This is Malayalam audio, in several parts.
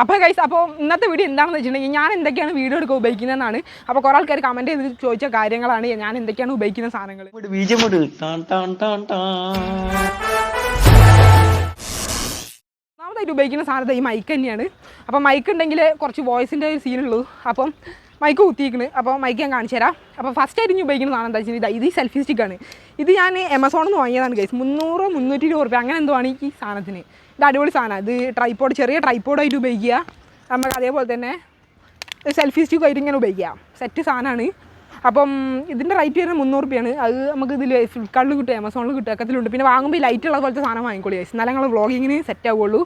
അപ്പോൾ ഗൈസ്, അപ്പോൾ ഇന്നത്തെ വീഡിയോ എന്താണെന്ന് വെച്ചിട്ടുണ്ടെങ്കിൽ ഞാൻ എന്തൊക്കെയാണ് വീഡിയോ എടുക്കാൻ ഉപയോഗിക്കുന്നതെന്നാണ്. അപ്പോൾ കുറേ ആൾക്കാർ കമൻറ്റ് ചെയ്ത് ചോദിച്ച കാര്യങ്ങളാണ് ഞാൻ എന്തൊക്കെയാണ് ഉപയോഗിക്കുന്ന സാധനങ്ങൾ. ഒന്നാമതായിട്ട് ഉപയോഗിക്കുന്ന സാധനത്തെ ഈ മൈക്ക് തന്നെയാണ്. അപ്പോൾ മൈക്ക് ഉണ്ടെങ്കിൽ കുറച്ച് വോയിസിൻ്റെ ഒരു സീനുള്ളൂ. അപ്പം മൈക്ക് കുത്തിയിരിക്കുന്നത്. അപ്പോൾ മൈക്ക് ഞാൻ കാണിച്ചു തരാം. അപ്പോൾ ഫസ്റ്റ് ആയിട്ട് ഞാൻ ഉപയോഗിക്കുന്ന സാധനം എന്താ വെച്ചാൽ ഇത് സെൽഫി സ്റ്റിക്കാണ്. ഇത് ഞാൻ ആമസോണിൽ നിന്ന് വാങ്ങിയതാണ് ഗൈസ്. 300-320 രൂപ അങ്ങനെ എന്തോ ആണ് ഈ സാധനത്തിന്. ഇത് അടിപൊളി സാധനമാണ്. ഇത് ട്രൈപ്പോഡ്, ചെറിയ ട്രൈപ്പോഡായിട്ട് ഉപയോഗിക്കുക. നമുക്ക് അതേപോലെ തന്നെ സെൽഫി സ്റ്റിക്കായിട്ട് ഇങ്ങനെ ഉപയോഗിക്കാം. സെറ്റ് സാധനമാണ്. അപ്പം ഇതിൻ്റെ റേറ്റ് വരുന്നത് 300 രൂപയാണ്. അത് നമുക്ക് ഇതിൽ ഫ്ലിപ്കാർട്ടിൽ കിട്ടും, ആമസോണിൽ കിട്ടും, ഒക്കത്തിലുണ്ട്. പിന്നെ വാങ്ങുമ്പോൾ ഈ ലൈറ്റ് ഉള്ള പോലത്തെ സാധനം വാങ്ങിക്കോളൂ ഗൈസ്. എന്നാലും ഞങ്ങൾ വ്ളോഗിങ്ങിന് സെറ്റ് ആവുള്ളൂ.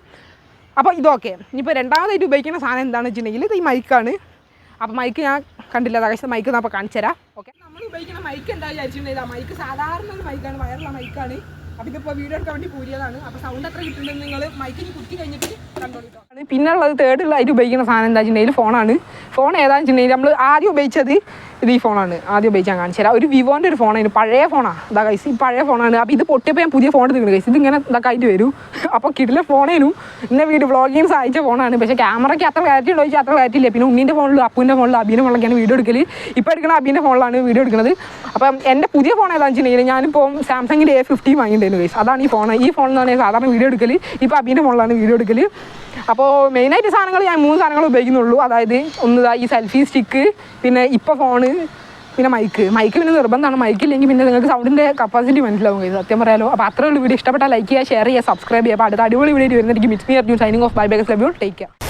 അപ്പോൾ ഇതൊക്കെ ഇനിയിപ്പോൾ രണ്ടാമതായിട്ട് ഉപയോഗിക്കുന്ന സാധനം എന്താണെന്ന് വെച്ചിട്ടുണ്ടെങ്കിൽ ഇത് ഈ മൈക്കാണ്. അപ്പോൾ മൈക്ക് ഞാൻ കണ്ടില്ല, അതായത് മൈക്ക് നമ്മൾ കാണിച്ചു തരാം. ഓക്കെ, നമ്മൾ ഉപയോഗിക്കുന്ന മൈക്ക് എന്താ വിചാരിച്ചിട്ടുണ്ടെങ്കിൽ മൈക്ക് സാധാരണ ഒരു മൈക്കാണ്, വയറുള്ള മൈക്കാണ്. അപ്പോൾ ഇതിപ്പോൾ വീഡിയോ എടുക്കാൻ വേണ്ടി കൂടിയതാണ്. അപ്പോൾ സൗണ്ട് എത്ര കിട്ടുന്നുണ്ടെന്ന് നിങ്ങൾ മൈക്കിന് കുത്തി കഴിഞ്ഞിട്ട് കണ്ടോളിട്ടോ. പിന്നെ ഉള്ളത് തേർഡുള്ളതായിട്ട് ഉപയോഗിക്കുന്ന സാധനം എന്താ വെച്ചിട്ടുണ്ടെങ്കിൽ ഫോണാണ്. ഫോൺ ഏതാണെന്ന് വെച്ചിട്ടുണ്ടെങ്കിൽ നമ്മൾ ആദ്യം ഉപയോഗിച്ചത് ഇത് ഈ ഫോണാണ്. ആദ്യം ഉപയോഗിച്ചാൽ കാണിച്ചു തരാം. ഒരു വിവോൻ്റെ ഒരു ഫോണാണ്, പഴയ ഫോണാണ്. ഇതാ കൈസ്, ഈ പഴയ ഫോണാണ്. അപ്പോൾ ഇത് പൊട്ടിയപ്പോൾ ഞാൻ പുതിയ ഫോൺ എടുക്കുന്നത് കൈസ്. ഇതിങ്ങനെ ഇതൊക്കെ ആയിട്ട് വരും. അപ്പോൾ കിടിലെ ഫോണേനും ഇന്ന വീഡിയോ വ്ളോഗിങ് സഹായിച്ച ഫോണാണ്. പക്ഷേ ക്യാമറയ്ക്ക് അത്ര ക്ലാരിറ്റി ഉണ്ടോ ചോദിച്ചാൽ അത്ര ക്ലാരിറ്റി ഇല്ല. പിന്നെ ഉണ്ണീൻ്റെ ഫോണിലും അപ്പൂൻ്റെ ഫോണിലും അബീൻ്റെ ഫോണിലൊക്കെയാണ് വീഡിയോ എടുക്കൽ. ഇപ്പോൾ എടുക്കുന്ന അബീൻ്റെ ഫോണിലാണ് വീഡിയോ എടുക്കുന്നത്. അപ്പം എൻ്റെ പുതിയ ഫോൺ ഏതാണെന്ന് വെച്ചിട്ടുണ്ടെങ്കിൽ ഞാനിപ്പോൾ സാംസങ്ങിൻ്റെ A50 വാങ്ങിയിട്ടുണ്ടായിരുന്നു കൈസ്. അതാണ് ഈ ഫോൺ. ഈ ഫോണിലാണ് ഞാൻ സാധാരണ വീഡിയോ എടുക്കൽ. ഇപ്പോൾ അബീൻ്റെ ഫോണിലാണ് വീഡിയോ എടുക്കൽ. അപ്പോൾ മെയിനായിട്ട് സാധനങ്ങൾ ഞാൻ 3 സാധനങ്ങൾ ഉപയോഗിക്കുന്നുള്ളൂ. അതായത് ഒന്ന് ഈ സെൽഫി സ്റ്റിക്ക്, പിന്നെ ഇപ്പോൾ ഫോണ്, പിന്നെ മൈക്ക് പിന്നെ നിർബന്ധമാണ്. മൈക്കില്ലെങ്കിൽ പിന്നെ നിങ്ങൾക്ക് സൗണ്ടിൻ്റെ കപ്പാസിറ്റി മനസ്സിലാവും ഇത് സത്യം പറയാലോ. അപ്പോൾ അത്രയുള്ള വീഡിയോ ഇഷ്ടപ്പെട്ടാൽ ലൈക്ക് ചെയ്യുക, ഷെയർ ചെയ്യുക, സബ്സ്ക്രൈബ് ചെയ്യുക. അപ്പോൾ അടുത്ത അടിപൊളി വീഡിയോ വരുന്നതായിരിക്കും. Midst me Arjun signing off. Bye bye, love you, take care.